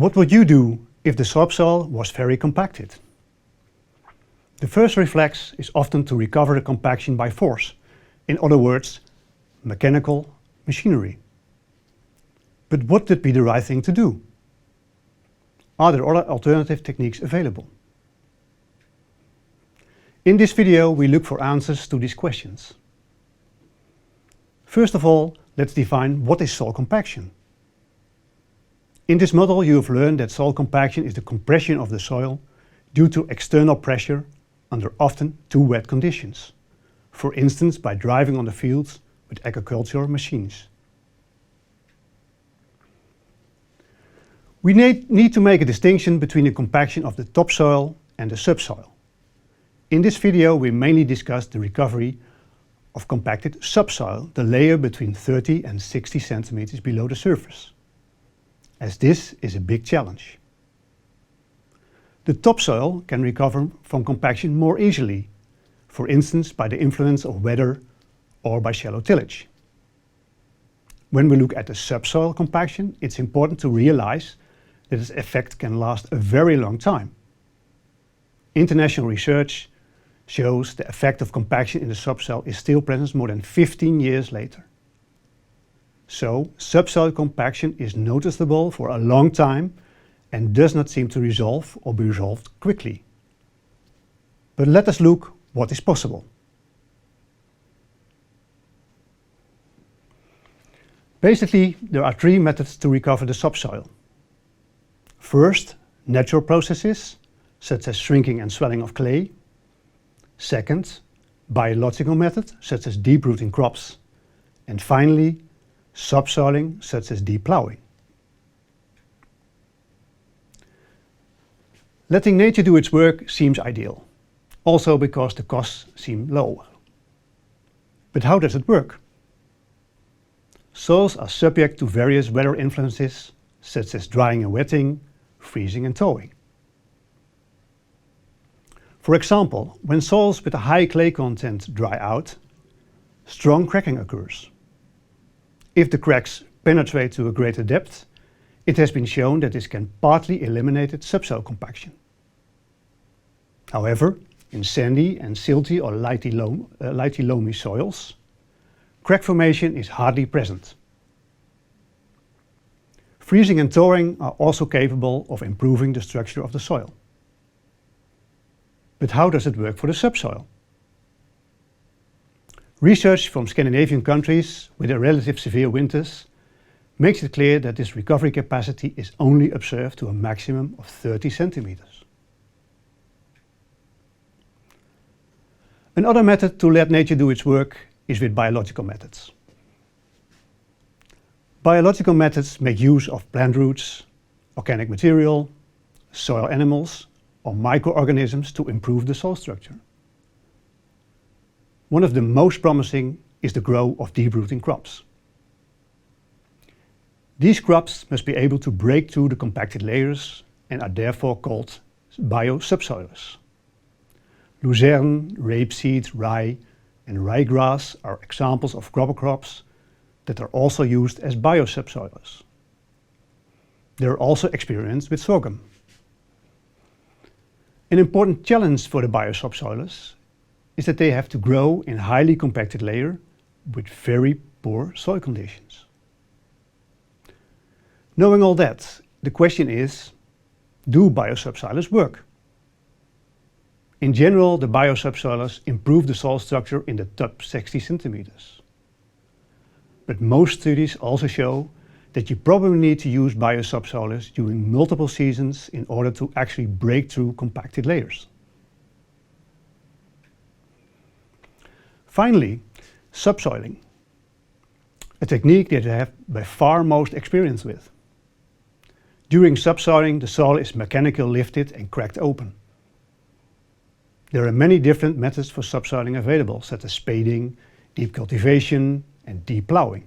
What would you do if the subsoil was very compacted? The first reflex is often to recover the compaction by force. In other words, mechanical machinery. But would that be the right thing to do? Are there other alternative techniques available? In this video, we look for answers to these questions. First of all, let's define what is soil compaction. In this model, you have learned that soil compaction is the compression of the soil due to external pressure under often too wet conditions. For instance, by driving on the fields with agricultural machines. We need to make a distinction between the compaction of the topsoil and the subsoil. In this video, we mainly discussed the recovery of compacted subsoil, the layer between 30 and 60 centimeters below the surface, as this is a big challenge. The topsoil can recover from compaction more easily, for instance by the influence of weather or by shallow tillage. When we look at the subsoil compaction, it's important to realize that its effect can last a very long time. International research shows the effect of compaction in the subsoil is still present more than 15 years later. So, subsoil compaction is noticeable for a long time and does not seem to resolve or be resolved quickly. But let us look what is possible. Basically, there are three methods to recover the subsoil. First, natural processes, such as shrinking and swelling of clay. Second, biological methods, such as deep-rooting crops. And finally, subsoiling, such as deep ploughing. Letting nature do its work seems ideal, also because the costs seem low. But how does it work? Soils are subject to various weather influences, such as drying and wetting, freezing and thawing. For example, when soils with a high clay content dry out, strong cracking occurs. If the cracks penetrate to a greater depth, it has been shown that this can partly eliminate subsoil compaction. However, in sandy and silty or lightly loamy soils, crack formation is hardly present. Freezing and thawing are also capable of improving the structure of the soil. But how does it work for the subsoil? Research from Scandinavian countries with relative severe winters makes it clear that this recovery capacity is only observed to a maximum of 30 centimeters. Another method to let nature do its work is with biological methods. Biological methods make use of plant roots, organic material, soil animals, or microorganisms to improve the soil structure. One of the most promising is the growth of deep-rooting crops. These crops must be able to break through the compacted layers and are therefore called biosubsoilers. Lucerne, rapeseed, rye and ryegrass are examples of cover crops that are also used as biosubsoilers. They are also experienced with sorghum. An important challenge for the biosubsoilers is that they have to grow in highly compacted layer with very poor soil conditions. Knowing all that, the question is, do biosubsoilers work? In general, the biosubsoilers improve the soil structure in the top 60 centimeters. But most studies also show that you probably need to use biosubsoilers during multiple seasons in order to actually break through compacted layers. Finally, subsoiling, a technique that I have by far most experience with. During subsoiling, the soil is mechanically lifted and cracked open. There are many different methods for subsoiling available, such as spading, deep cultivation, and deep ploughing.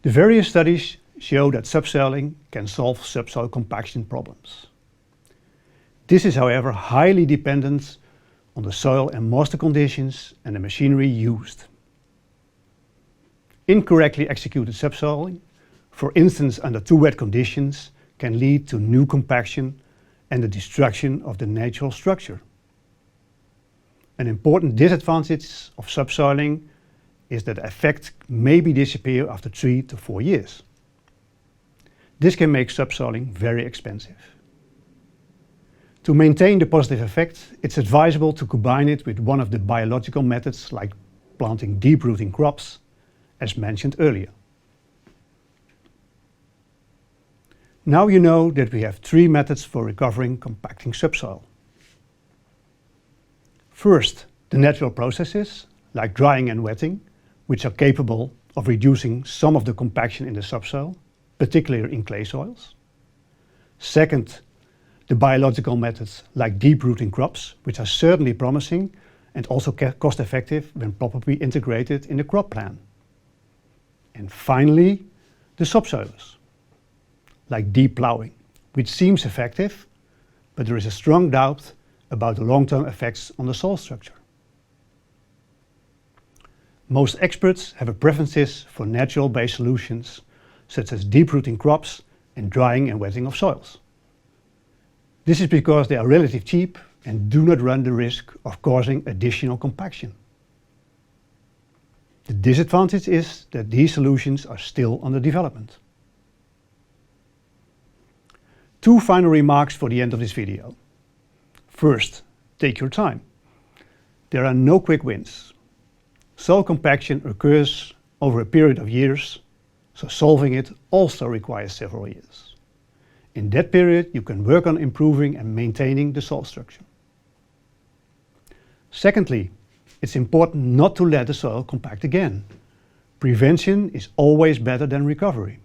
The various studies show that subsoiling can solve subsoil compaction problems. This is, however, highly dependent on the soil and moisture conditions and the machinery used. Incorrectly executed subsoiling, for instance under too wet conditions, can lead to new compaction and the destruction of the natural structure. An important disadvantage of subsoiling is that the effect may disappear after 3 to 4 years. This can make subsoiling very expensive. To maintain the positive effect, it's advisable to combine it with one of the biological methods like planting deep-rooting crops, as mentioned earlier. Now you know that we have 3 methods for recovering compacting subsoil. First, the natural processes, like drying and wetting, which are capable of reducing some of the compaction in the subsoil, particularly in clay soils. Second, the biological methods, like deep-rooting crops, which are certainly promising and also cost-effective when properly integrated in the crop plan. And finally, the subsoilers, like deep ploughing, which seems effective, but there is a strong doubt about the long-term effects on the soil structure. Most experts have a preferences for natural-based solutions, such as deep-rooting crops and drying and wetting of soils. This is because they are relatively cheap and do not run the risk of causing additional compaction. The disadvantage is that these solutions are still under development. 2 final remarks for the end of this video. First, take your time. There are no quick wins. Soil compaction occurs over a period of years, so solving it also requires several years. In that period, you can work on improving and maintaining the soil structure. Secondly, it's important not to let the soil compact again. Prevention is always better than recovery.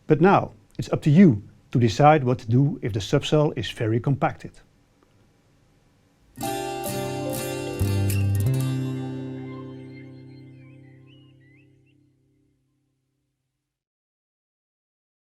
But now, it's up to you to decide what to do if the subsoil is very compacted.